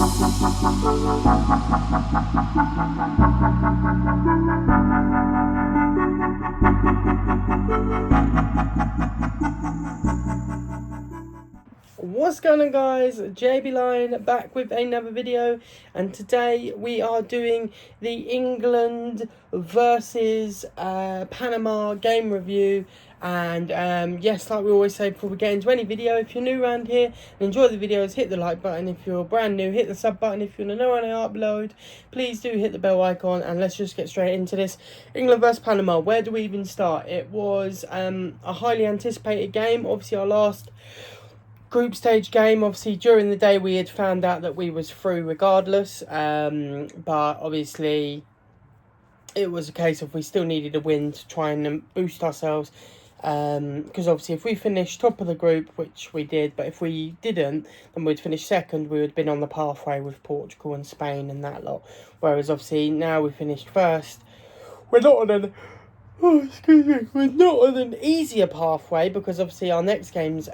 What's going on, guys? JB Line back with another video, and today we are doing the England versus Panama game review. And yes, like we always say before we get into any video, if you're new around here and enjoy the videos, hit the like button. If you're brand new, hit the sub button. If you want to know when I upload, please do hit the bell icon. And let's just get straight into this. England versus Panama. Where do we even start? It was a highly anticipated game. Obviously our last group stage game, obviously during the day we had found out that we was through regardless, but obviously it was a case of we still needed a win to try and boost ourselves, because obviously if we finished top of the group, which we did, but if we didn't, then we'd finish second. We would have been on the pathway with Portugal and Spain and that lot, whereas obviously now we finished first. We're not on an we're not on an easier pathway, because obviously our next game's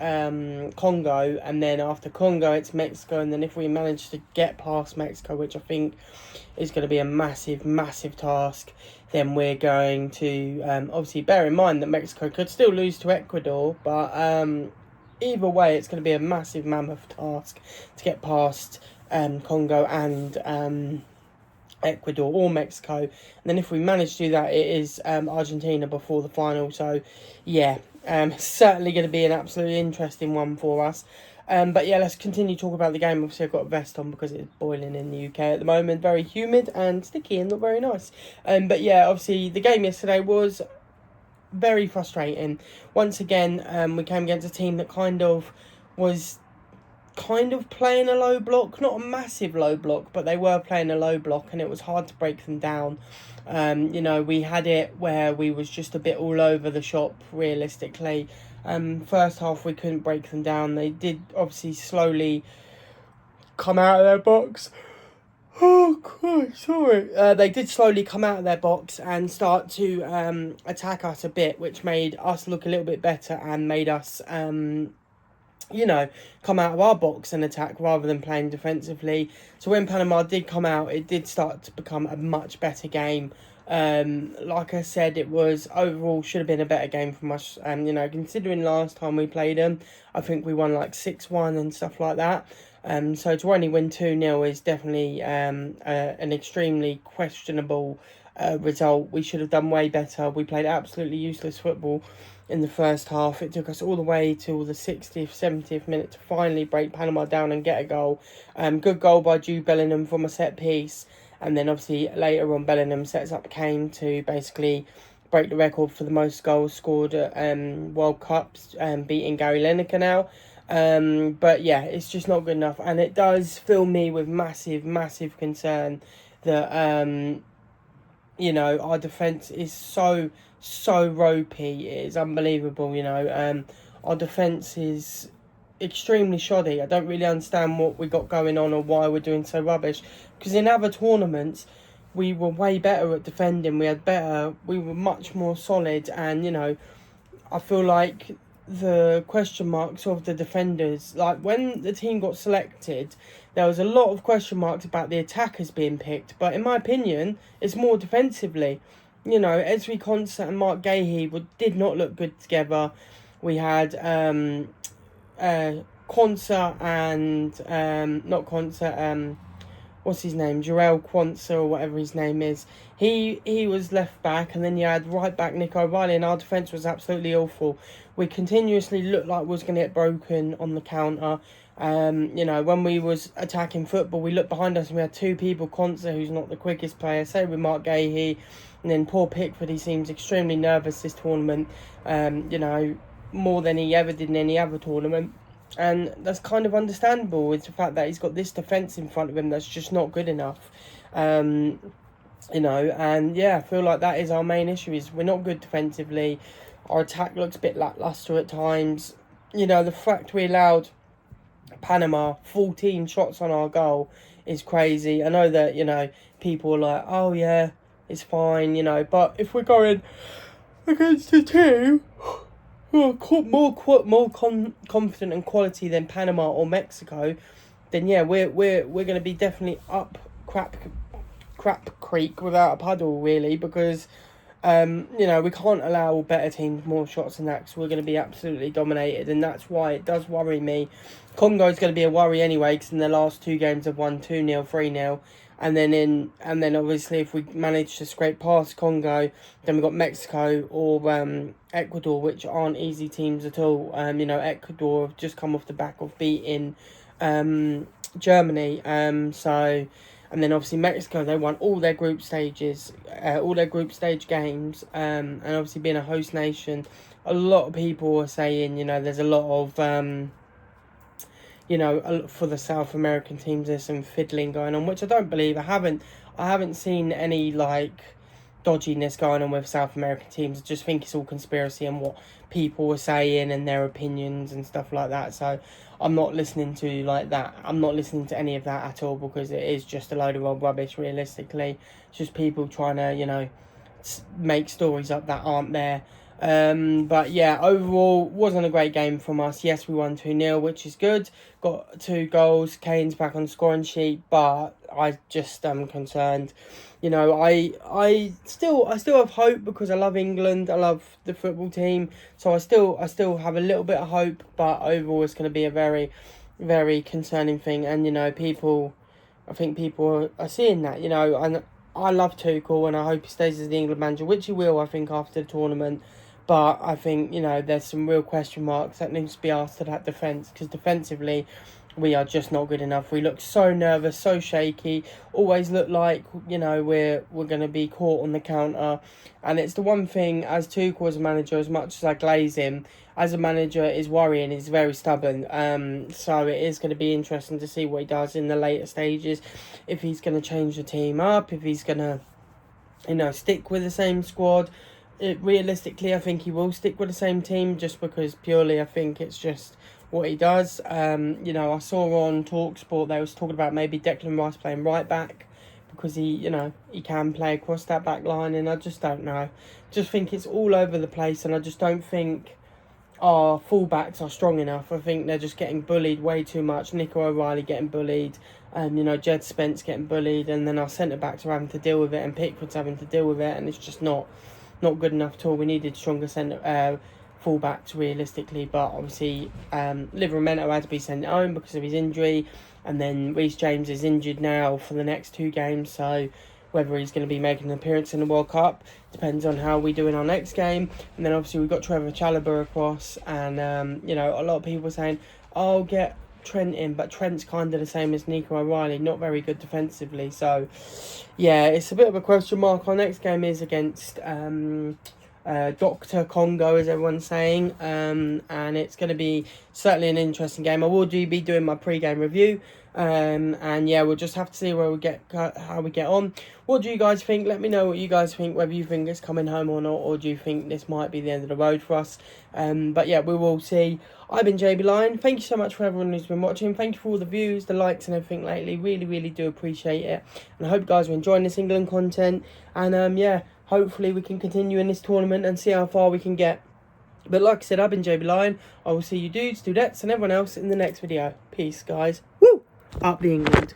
Congo, and then after Congo it's Mexico, and then if we manage to get past Mexico, which I think is going to be a massive task, then we're going to obviously bear in mind that Mexico could still lose to Ecuador, but either way it's going to be a massive mammoth task to get past Congo and Ecuador or Mexico. And then if we manage to do that, it is Argentina before the final. So yeah, certainly going to be an absolutely interesting one for us. But yeah, let's continue to talk about the game. Obviously I've got a vest on because it's boiling in the UK at the moment, very humid and sticky and not very nice. But yeah, obviously the game yesterday was very frustrating. Once again, we came against a team that was playing a low block, not a massive low block, but they were playing a low block, and it was hard to break them down. You know, we had it where we was just a bit all over the shop, realistically. First half we couldn't break them down. They did obviously slowly come out of their box. Oh, Christ, sorry. They did slowly come out of their box and start to attack us a bit, which made us look a little bit better and made us you know, come out of our box and attack rather than playing defensively. So when Panama did come out, it did start to become a much better game. Like I said, it was overall should have been a better game from us. You know, considering last time we played them, I think we won like 6-1 and stuff like that. So to only win 2-0 is definitely an extremely questionable result. We should have done way better. We played absolutely useless football in the first half. It took us all the way till the 60th, 70th minute to finally break Panama down and get a goal. Good goal by Jude Bellingham from a set piece. And then obviously later on Bellingham sets up Kane to basically break the record for the most goals scored at World Cups, beating Gary Lineker now. But yeah, it's just not good enough. And it does fill me with massive concern that you know, our defence is so ropey. It is unbelievable, you know. Our defence is extremely shoddy. I don't really understand what we got going on or why we're doing so rubbish. Because in other tournaments, we were way better at defending. We were much more solid. And, you know, I feel like the question marks of the defenders, like when the team got selected, there was a lot of question marks about the attackers being picked, but in my opinion it's more defensively. You know, Ezri Konsa and Mark Gahey did not look good together. We had Konsa and not Konsa, what's his name, Jarell Quansah or whatever his name is. He was left back, and then you had right back Nick O'Reilly, and our defence was absolutely awful. We continuously looked like we was going to get broken on the counter. You know, when we was attacking football, we looked behind us and we had two people, Quansah, who's not the quickest player, same with Mark Gahey, and then poor Pickford, he seems extremely nervous this tournament, you know, more than he ever did in any other tournament. And that's kind of understandable, with the fact that he's got this defence in front of him that's just not good enough. You know, and yeah, I feel like that is our main issue, is we're not good defensively. Our attack looks a bit lacklustre at times. You know, the fact we allowed Panama 14 shots on our goal is crazy. I know that, you know, people are like, oh yeah, it's fine, you know, but if we're going against a team more confident and quality than Panama or Mexico, yeah, we're going to be definitely up crap creek without a paddle, really, because you know, we can't allow better teams more shots than that, because we're going to be absolutely dominated, and that's why it does worry me. Congo's going to be a worry anyway, because in the last 2 games have won 2-0, 3-0, and then obviously if we manage to scrape past Congo, then we've got Mexico or Ecuador, which aren't easy teams at all. You know, Ecuador have just come off the back of beating Germany, so. And then obviously Mexico, they won all their group stages, all their group stage games. And obviously being a host nation, a lot of people are saying, you know, there's a lot of, you know, for the South American teams, there's some fiddling going on, which I don't believe. I haven't seen any, like, dodginess going on with South American teams. I just think it's all conspiracy and what people are saying and their opinions and stuff like that. So I'm not listening to like that. I'm not listening to any of that at all, because it is just a load of old rubbish, realistically. It's just people trying to, you know, make stories up that aren't there. But yeah, overall, wasn't a great game from us. Yes, we won 2-0, which is good. Got 2 goals. Kane's back on the scoring sheet, but I just am concerned. You know, I still have hope, because I love England. I love the football team, so I still have a little bit of hope. But overall, it's going to be a very, very concerning thing. And you know, I think people are seeing that. You know, and I love Tuchel, and I hope he stays as the England manager, which he will, I think, after the tournament. But I think, you know, there's some real question marks that needs to be asked to that defence, because defensively, we are just not good enough. We look so nervous, so shaky, always look like, you know, we're going to be caught on the counter. And it's the one thing, as Tuchel as a manager, as much as I glaze him, as a manager is worrying, he's very stubborn. So it is going to be interesting to see what he does in the later stages, if he's going to change the team up, if he's going to, you know, stick with the same squad. Realistically, I think he will stick with the same team, just because purely I think it's just what he does. You know, I saw on TalkSport they was talking about maybe Declan Rice playing right back, because he, you know, he can play across that back line, and I just don't know. Just think it's all over the place, and I just don't think our fullbacks are strong enough. I think they're just getting bullied way too much. Nico O'Reilly getting bullied, you know, Jed Spence getting bullied, and then our centre backs are having to deal with it, and Pickford's having to deal with it, and it's just not good enough at all. We needed stronger fullbacks, realistically, but obviously Livramento had to be sent home because of his injury, and then Reece James is injured now for the next 2 games, so whether he's going to be making an appearance in the World Cup depends on how we do in our next game. And then obviously we've got Trevor Chalobah across, and you know, a lot of people are saying, oh, get Trent in, but Trent's kind of the same as Nico O'Reilly, not very good defensively. So yeah, it's a bit of a question mark. Our next game is against Dr. Congo, as everyone's saying, and it's going to be certainly an interesting game. I will be doing my pre-game review, and yeah, we'll just have to see how we get on. What do you guys think? Let me know what you guys think, whether you think it's coming home or not, or do you think this might be the end of the road for us. But yeah, we will see. I've been JB Lion. Thank you so much for everyone who's been watching. Thank you for all the views, the likes and everything lately. Really, really do appreciate it. And I hope you guys are enjoying this England content. And yeah, hopefully we can continue in this tournament and see how far we can get. But like I said, I've been JB Lion. I will see you dudes, dudettes and everyone else in the next video. Peace, guys. Woo! Up the England.